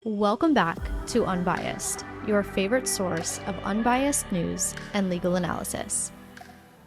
Welcome back to Unbiased, your favorite source of unbiased news and legal analysis.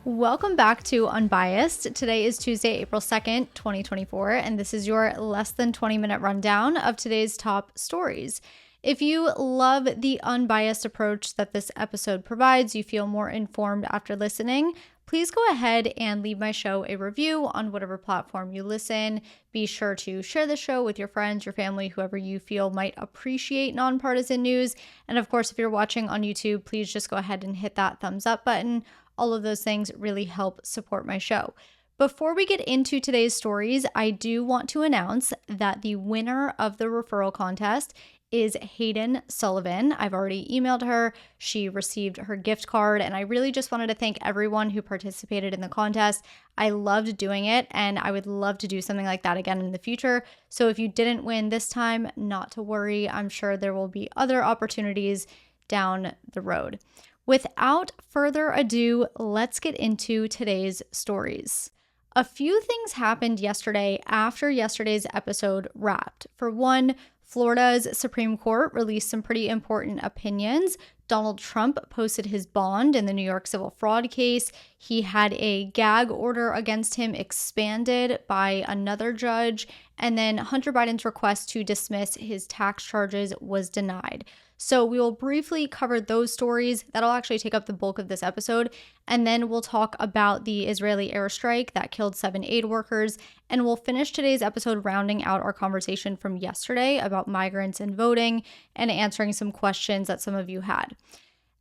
Welcome back to Unbiased. Today is Tuesday, April 2nd, 2024, and this is your less than 20-minute rundown of today's top stories. If you love the unbiased approach that this episode provides, you feel more informed after listening, please go ahead and leave my show a review on whatever platform you listen. Be sure to share the show with your friends, your family, whoever you feel might appreciate nonpartisan news. And of course, if you're watching on YouTube, please just go ahead and hit that thumbs up button. All of those things really help support my show. Before we get into today's stories, I do want to announce that the winner of the referral contest is Hayden Sullivan. I've already emailed her. She received her gift card, and I really just wanted to thank everyone who participated in the contest. I loved doing it, and I would love to do something like that again in the future. So if you didn't win this time, not to worry. I'm sure there will be other opportunities down the road. Without further ado, let's get into today's stories. A few things happened yesterday after yesterday's episode wrapped. For one, Florida's Supreme Court released some pretty important opinions. Donald Trump posted his bond in the New York civil fraud case. He had a gag order against him expanded by another judge. And then Hunter Biden's request to dismiss his tax charges was denied. So we will briefly cover those stories. That'll actually take up the bulk of this episode. And then we'll talk about the Israeli airstrike that killed 7 aid workers. And we'll finish today's episode rounding out our conversation from yesterday about migrants and voting and answering some questions that some of you had.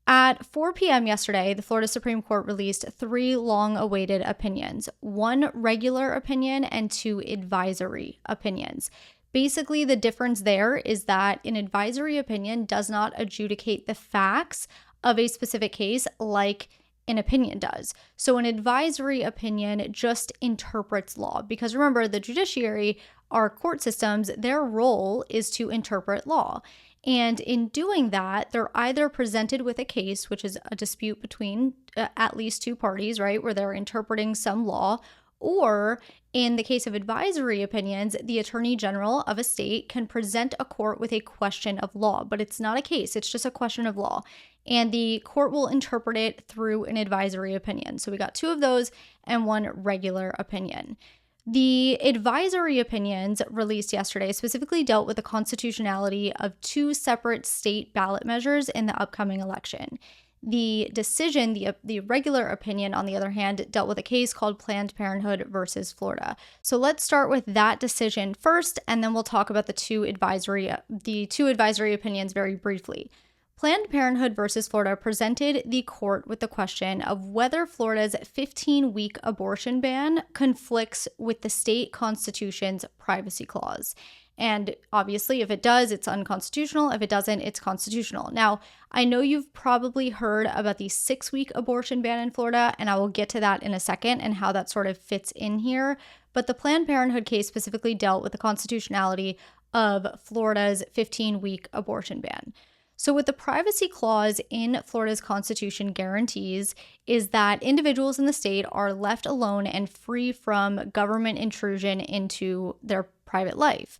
At 4 p.m. yesterday, the Florida Supreme Court released 3 long-awaited opinions, 1 regular opinion and 2 advisory opinions. Basically, the difference there is that an advisory opinion does not adjudicate the facts of a specific case like an opinion does. So an advisory opinion just interprets law, because remember, the judiciary, our court systems, their role is to interpret law. And in doing that, they're either presented with a case, which is a dispute between at least 2 parties, right, where they're interpreting some law, or in the case of advisory opinions, the attorney general of a state can present a court with a question of law, but it's not a case, it's just a question of law. And the court will interpret it through an advisory opinion. So we got 2 of those and 1 regular opinion. The advisory opinions released yesterday specifically dealt with the constitutionality of 2 separate state ballot measures in the upcoming election. The decision, the regular opinion, on the other hand, dealt with a case called Planned Parenthood versus Florida. So let's start with that decision first, and then we'll talk about the two advisory opinions very briefly. Planned Parenthood versus Florida presented the court with the question of whether Florida's 15-week abortion ban conflicts with the state constitution's privacy clause. And obviously, if it does, it's unconstitutional. If it doesn't, it's constitutional. Now, I know you've probably heard about the 6-week abortion ban in Florida, and I will get to that in a second and how that sort of fits in here. But the Planned Parenthood case specifically dealt with the constitutionality of Florida's 15-week abortion ban. So what the privacy clause in Florida's constitution guarantees is that individuals in the state are left alone and free from government intrusion into their private life.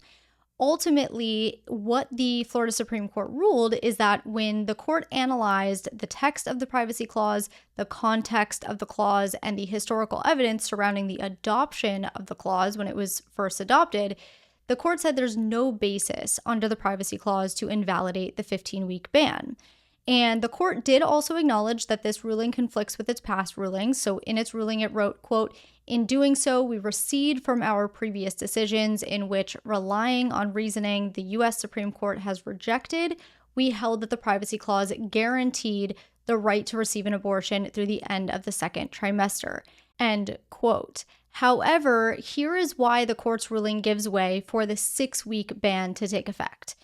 Ultimately, what the Florida Supreme Court ruled is that when the court analyzed the text of the privacy clause, the context of the clause, and the historical evidence surrounding the adoption of the clause when it was first adopted, the court said there's no basis under the privacy clause to invalidate the 15-week ban. And the court did also acknowledge that this ruling conflicts with its past rulings. So in its ruling, it wrote, quote, "In doing so, we recede from our previous decisions in which, relying on reasoning the U.S. Supreme Court has rejected, we held that the privacy clause guaranteed the right to receive an abortion through the end of the 2nd trimester." End quote. However, here is why the court's ruling gives way for the 6-week ban to take effect.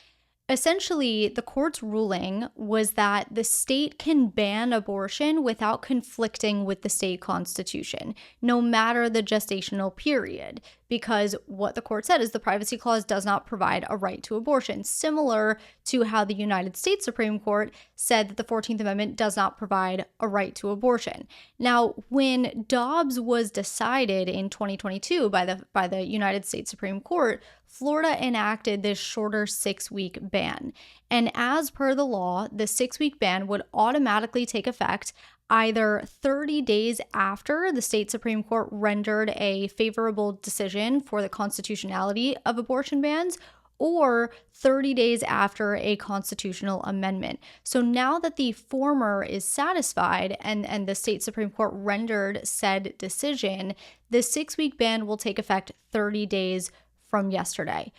Essentially, the court's ruling was that the state can ban abortion without conflicting with the state constitution, no matter the gestational period, because what the court said is the privacy clause does not provide a right to abortion, similar to how the United States Supreme Court said that the 14th Amendment does not provide a right to abortion. Now, when Dobbs was decided in 2022 by the United States Supreme Court, Florida enacted this shorter 6-week ban. And as per the law, the 6-week ban would automatically take effect either 30 days after the state Supreme Court rendered a favorable decision for the constitutionality of abortion bans, or 30 days after a constitutional amendment. So now that the former is satisfied and the state Supreme Court rendered said decision, the 6-week ban will take effect 30 days from yesterday.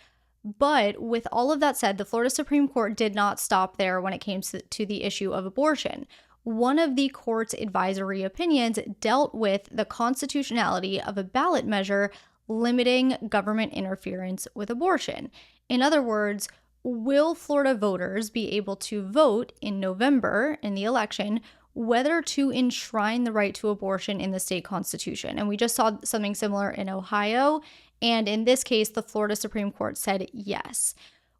But with all of that said, the Florida Supreme Court did not stop there when it came to the issue of abortion. One of the court's advisory opinions dealt with the constitutionality of a ballot measure limiting government interference with abortion. In other words, will Florida voters be able to vote in November in the election whether to enshrine the right to abortion in the state constitution? And we just saw something similar in Ohio. And in this case, the Florida Supreme Court said yes.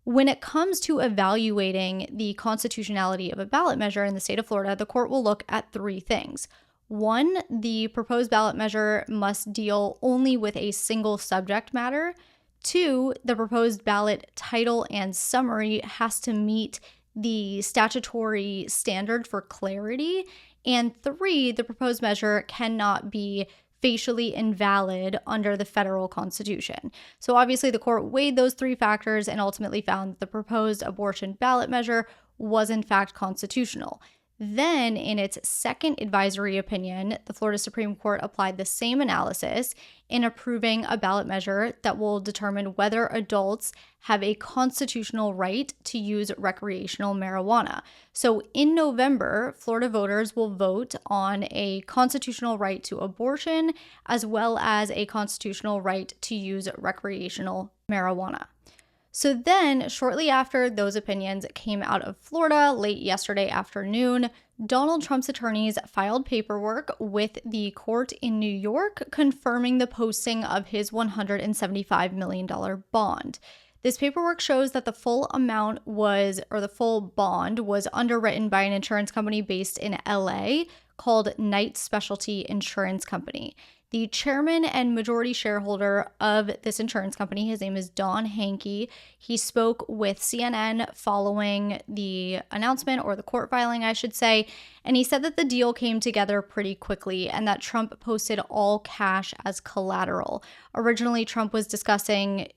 When it comes to evaluating the constitutionality of a ballot measure in the state of Florida, the court will look at 3 things. 1, the proposed ballot measure must deal only with a single subject matter. 2, the proposed ballot title and summary has to meet the statutory standard for clarity. And 3, the proposed measure cannot be facially invalid under the federal constitution. So obviously the court weighed those 3 factors and ultimately found that the proposed abortion ballot measure was in fact constitutional. Then, in its second advisory opinion, the Florida Supreme Court applied the same analysis in approving a ballot measure that will determine whether adults have a constitutional right to use recreational marijuana. So in November, Florida voters will vote on a constitutional right to abortion as well as a constitutional right to use recreational marijuana. So then, shortly after those opinions came out of Florida, late yesterday afternoon, Donald Trump's attorneys filed paperwork with the court in New York confirming the posting of his $175 million bond. This paperwork shows that the full amount the full bond was underwritten by an insurance company based in LA called Knight Specialty Insurance Company. The chairman and majority shareholder of this insurance company, his name is Don Hankey. He spoke with CNN following the announcement, or the court filing, I should say, and he said that the deal came together pretty quickly and that Trump posted all cash as collateral. Originally, Trump was discussing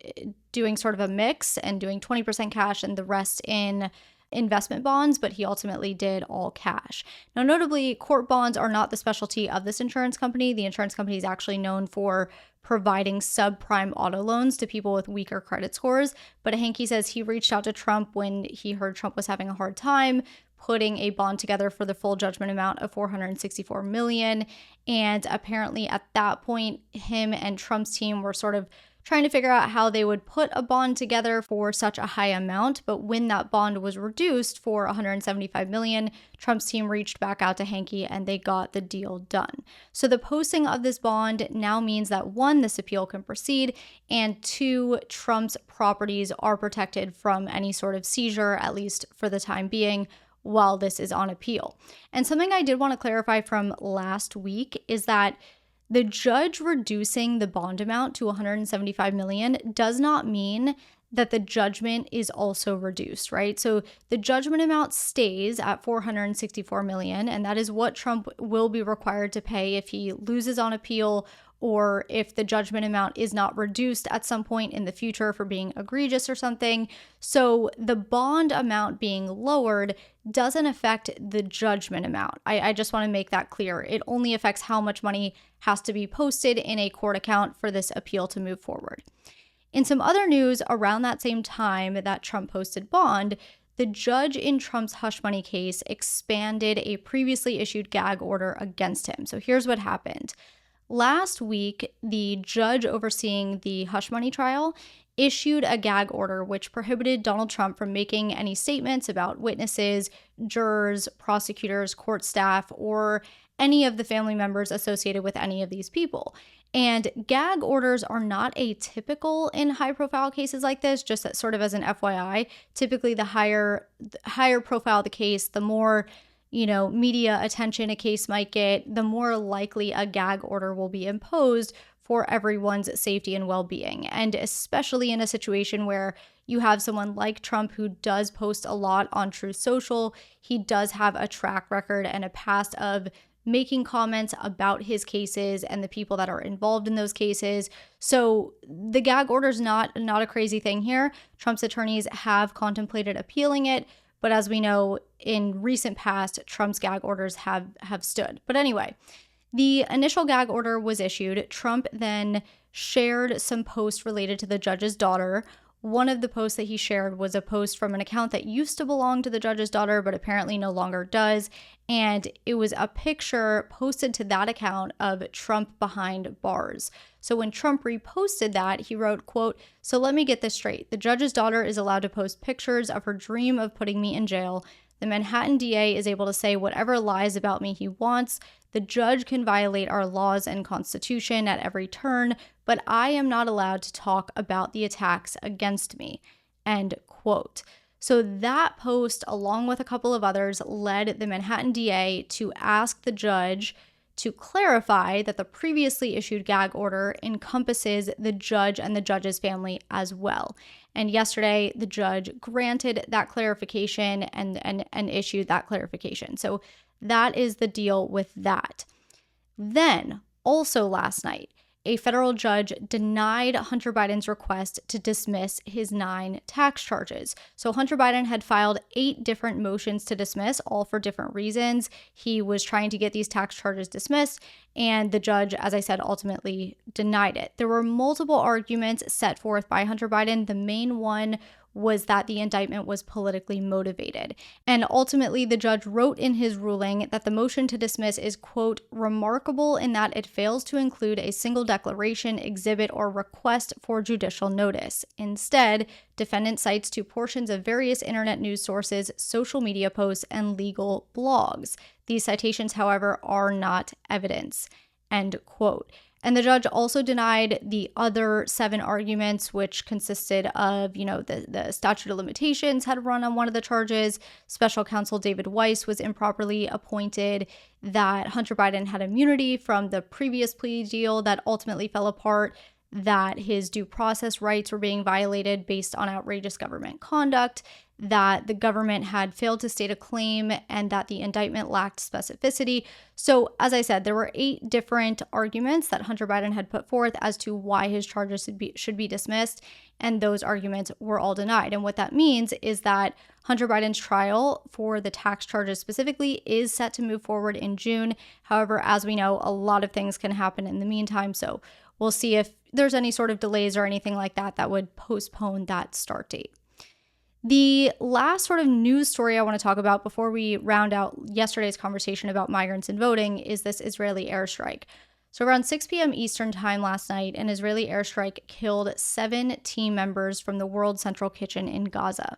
doing sort of a mix and doing 20% cash and the rest in investment bonds, but he ultimately did all cash. Now, notably, court bonds are not the specialty of this insurance company. The insurance company is actually known for providing subprime auto loans to people with weaker credit scores. But Hankey says he reached out to Trump when he heard Trump was having a hard time putting a bond together for the full judgment amount of $464 million. And apparently at that point, him and Trump's team were sort of trying to figure out how they would put a bond together for such a high amount. But when that bond was reduced for $175 million, Trump's team reached back out to Hankey and they got the deal done. So the posting of this bond now means that 1, this appeal can proceed, and 2, Trump's properties are protected from any sort of seizure, at least for the time being, while this is on appeal. And something I did want to clarify from last week is that the judge reducing the bond amount to $175 million does not mean that the judgment is also reduced, right? So the judgment amount stays at $464 million, and that is what Trump will be required to pay if he loses on appeal or if the judgment amount is not reduced at some point in the future for being egregious or something. So the bond amount being lowered doesn't affect the judgment amount. I just want to make that clear. It only affects how much money has to be posted in a court account for this appeal to move forward. In some other news, around that same time that Trump posted bond, the judge in Trump's hush money case expanded a previously issued gag order against him. So here's what happened. Last week, the judge overseeing the hush money trial issued a gag order which prohibited Donald Trump from making any statements about witnesses, jurors, prosecutors, court staff, or any of the family members associated with any of these people. And gag orders are not atypical in high-profile cases like this, just that sort of as an FYI. Typically, the higher profile the case, the more media attention a case might get, the more likely a gag order will be imposed for everyone's safety and well-being. And especially in a situation where you have someone like Trump who does post a lot on Truth Social. He does have a track record and a past of making comments about his cases and the people that are involved in those cases. So the gag order is not a crazy thing here. Trump's attorneys have contemplated appealing it, but as we know, in recent past, Trump's gag orders have stood. But anyway, the initial gag order was issued. Trump then shared some posts related to the judge's daughter. One of the posts that he shared was a post from an account that used to belong to the judge's daughter, but apparently no longer does. And it was a picture posted to that account of Trump behind bars. So when Trump reposted that, he wrote, quote, "So let me get this straight. The judge's daughter is allowed to post pictures of her dream of putting me in jail. The Manhattan DA is able to say whatever lies about me he wants. The judge can violate our laws and constitution at every turn, but I am not allowed to talk about the attacks against me." End quote. So that post, along with a couple of others, led the Manhattan DA to ask the judge to clarify that the previously issued gag order encompasses the judge and the judge's family as well. And yesterday, the judge granted that clarification and issued that clarification. So that is the deal with that. Then, also last night, a federal judge denied Hunter Biden's request to dismiss his 9 tax charges. So Hunter Biden had filed 8 different motions to dismiss, all for different reasons. He was trying to get these tax charges dismissed, and the judge, as I said, ultimately denied it. There were multiple arguments set forth by Hunter Biden. The main one was that the indictment was politically motivated. And ultimately, the judge wrote in his ruling that the motion to dismiss is, quote, "remarkable in that it fails to include a single declaration, exhibit, or request for judicial notice. Instead, defendant cites to portions of various internet news sources, social media posts, and legal blogs. These citations, however, are not evidence." End quote. And the judge also denied the other 7 arguments, which consisted of, the statute of limitations had run on one of the charges. Special counsel David Weiss was improperly appointed, that Hunter Biden had immunity from the previous plea deal that ultimately fell apart, that his due process rights were being violated based on outrageous government conduct, that the government had failed to state a claim, and that the indictment lacked specificity. So, as I said, there were 8 different arguments that Hunter Biden had put forth as to why his charges should be dismissed, and those arguments were all denied. And what that means is that Hunter Biden's trial for the tax charges specifically is set to move forward in June. However, as we know, a lot of things can happen in the meantime, so we'll see if there's any sort of delays or anything like that that would postpone that start date. The last sort of news story I want to talk about before we round out yesterday's conversation about migrants and voting is this Israeli airstrike. So around 6 p.m. Eastern time last night, an Israeli airstrike killed 7 team members from the World Central Kitchen in Gaza.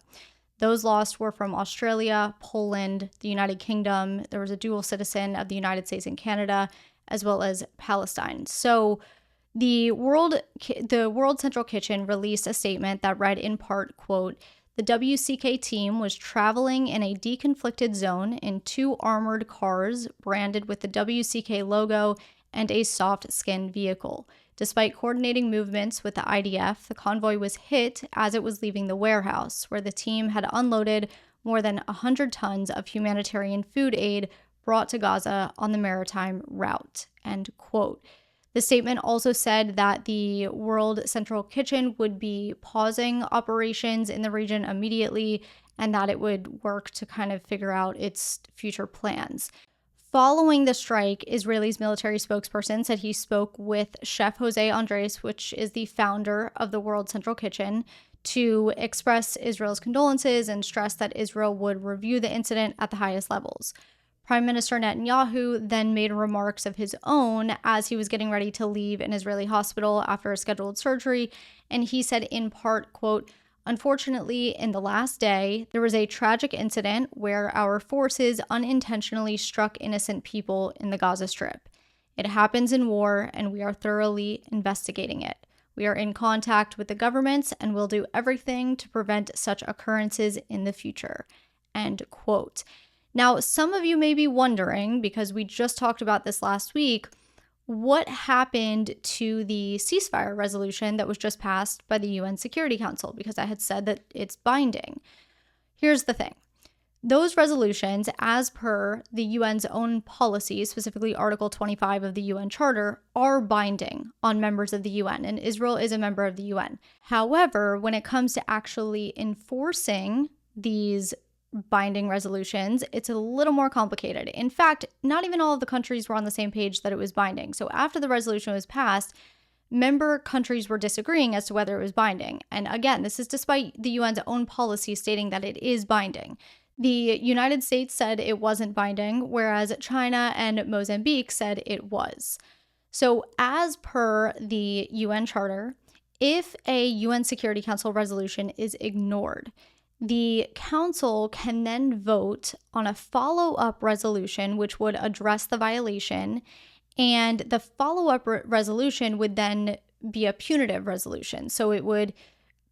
Those lost were from Australia, Poland, the United Kingdom. There was a dual citizen of the United States and Canada, as well as Palestine. So the World Central Kitchen released a statement that read in part, quote, "The WCK team was traveling in a deconflicted zone in 2 armored cars branded with the WCK logo and a soft-skinned vehicle. Despite coordinating movements with the IDF, the convoy was hit as it was leaving the warehouse, where the team had unloaded more than 100 tons of humanitarian food aid brought to Gaza on the maritime route." End quote. The statement also said that the World Central Kitchen would be pausing operations in the region immediately and that it would work to kind of figure out its future plans. Following the strike, Israel's military spokesperson said he spoke with Chef Jose Andres, which is the founder of the World Central Kitchen, to express Israel's condolences and stress that Israel would review the incident at the highest levels. Prime Minister Netanyahu then made remarks of his own as he was getting ready to leave an Israeli hospital after a scheduled surgery, and he said in part, quote, "Unfortunately, in the last day, there was a tragic incident where our forces unintentionally struck innocent people in the Gaza Strip. It happens in war, and we are thoroughly investigating it. We are in contact with the governments and will do everything to prevent such occurrences in the future." End quote. Now, some of you may be wondering, because we just talked about this last week, what happened to the ceasefire resolution that was just passed by the UN Security Council? Because I had said that it's binding. Here's the thing. Those resolutions, as per the UN's own policy, specifically Article 25 of the UN Charter, are binding on members of the UN, and Israel is a member of the UN. However, when it comes to actually enforcing these binding resolutions, it's a little more complicated. In fact, not even all of the countries were on the same page that it was binding. So after the resolution was passed, member countries were disagreeing as to whether it was binding. And again, this is despite the UN's own policy stating that it is binding. The United States said it wasn't binding, whereas China and Mozambique said it was. So as per the UN Charter, if a UN Security Council resolution is ignored, the Council can then vote on a follow-up resolution which would address the violation, and the follow-up resolution would then be a punitive resolution. So it would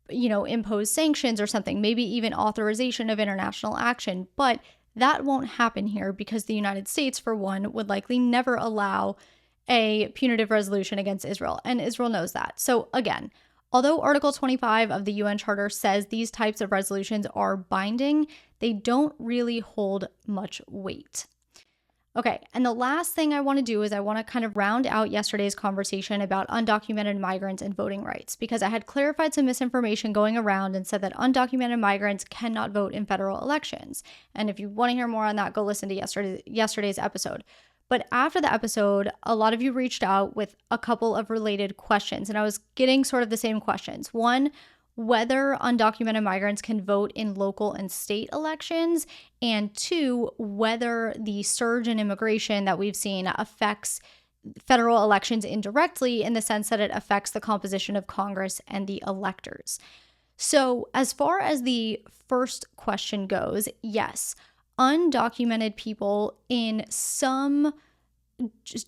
impose sanctions or something, maybe even authorization of international action. But that won't happen here because the United States, for one, would likely never allow a punitive resolution against Israel. And Israel knows that. So again, although Article 25 of the UN Charter says these types of resolutions are binding, they don't really hold much weight. Okay, and the last thing I want to do is I want to kind of round out yesterday's conversation about undocumented migrants and voting rights, because I had clarified some misinformation going around and said that undocumented migrants cannot vote in federal elections. And if you want to hear more on that, go listen to yesterday's episode. But after the episode, a lot of you reached out with a couple of related questions, and I was getting sort of the same questions. One, whether undocumented migrants can vote in local and state elections, and two, whether the surge in immigration that we've seen affects federal elections indirectly in the sense that it affects the composition of Congress and the electors. So as far as the first question goes, yes, undocumented people in some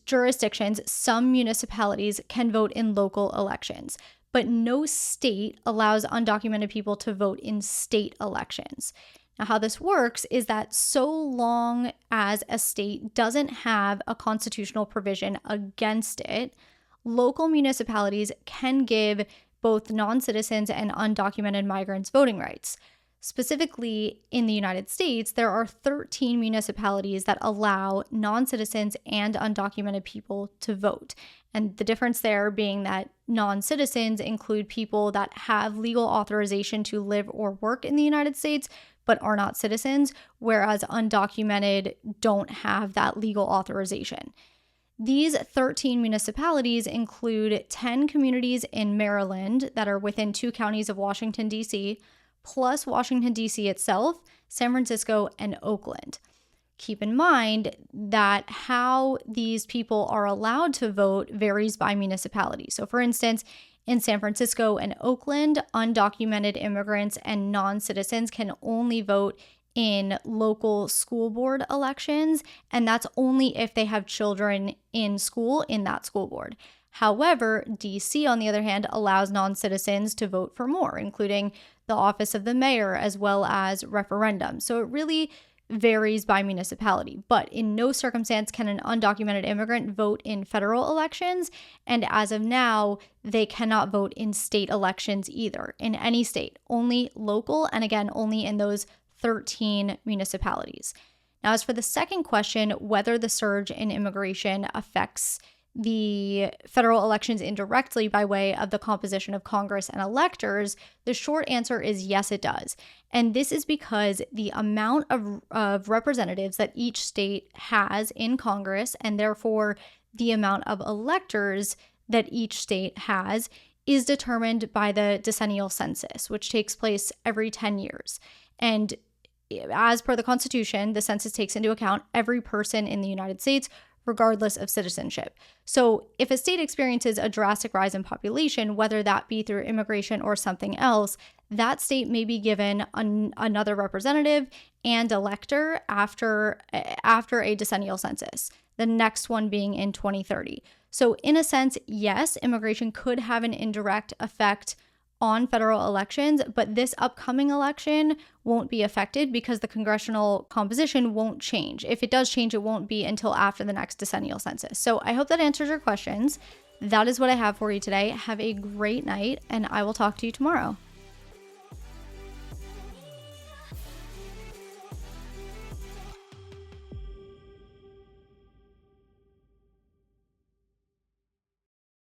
jurisdictions, some municipalities can vote in local elections, but no state allows undocumented people to vote in state elections. Now, how this works is that so long as a state doesn't have a constitutional provision against it, local municipalities can give both non-citizens and undocumented migrants voting rights. Specifically, in the United States, there are 13 municipalities that allow non-citizens and undocumented people to vote. And the difference there being that non-citizens include people that have legal authorization to live or work in the United States, but are not citizens, whereas undocumented don't have that legal authorization. These 13 municipalities include 10 communities in Maryland that are within 2 counties of Washington, D.C., plus Washington, D.C. itself, San Francisco, and Oakland. Keep in mind that how these people are allowed to vote varies by municipality. So for instance, in San Francisco and Oakland, undocumented immigrants and non-citizens can only vote in local school board elections, and that's only if they have children in school in that school board. However, DC, on the other hand, allows non-citizens to vote for more, including the office of the mayor as well as referendums. So it really varies by municipality, but in no circumstance can an undocumented immigrant vote in federal elections, and as of now, they cannot vote in state elections either, in any state, only local, and again, only in those 13 municipalities. Now, as for the second question, whether the surge in immigration affects the federal elections indirectly by way of the composition of Congress and electors, the short answer is yes, it does. And this is because the amount of representatives that each state has in Congress, and therefore the amount of electors that each state has, is determined by the decennial census, which takes place every 10 years. And as per the Constitution, the census takes into account every person in the United States, regardless of citizenship. So if a state experiences a drastic rise in population, whether that be through immigration or something else, that state may be given another representative and elector after a decennial census, the next one being in 2030. So in a sense, yes, immigration could have an indirect effect on federal elections, but this upcoming election won't be affected because the congressional composition won't change. If it does change, it won't be until after the next decennial census. So I hope that answers your questions. That is what I have for you today. Have a great night, and I will talk to you tomorrow.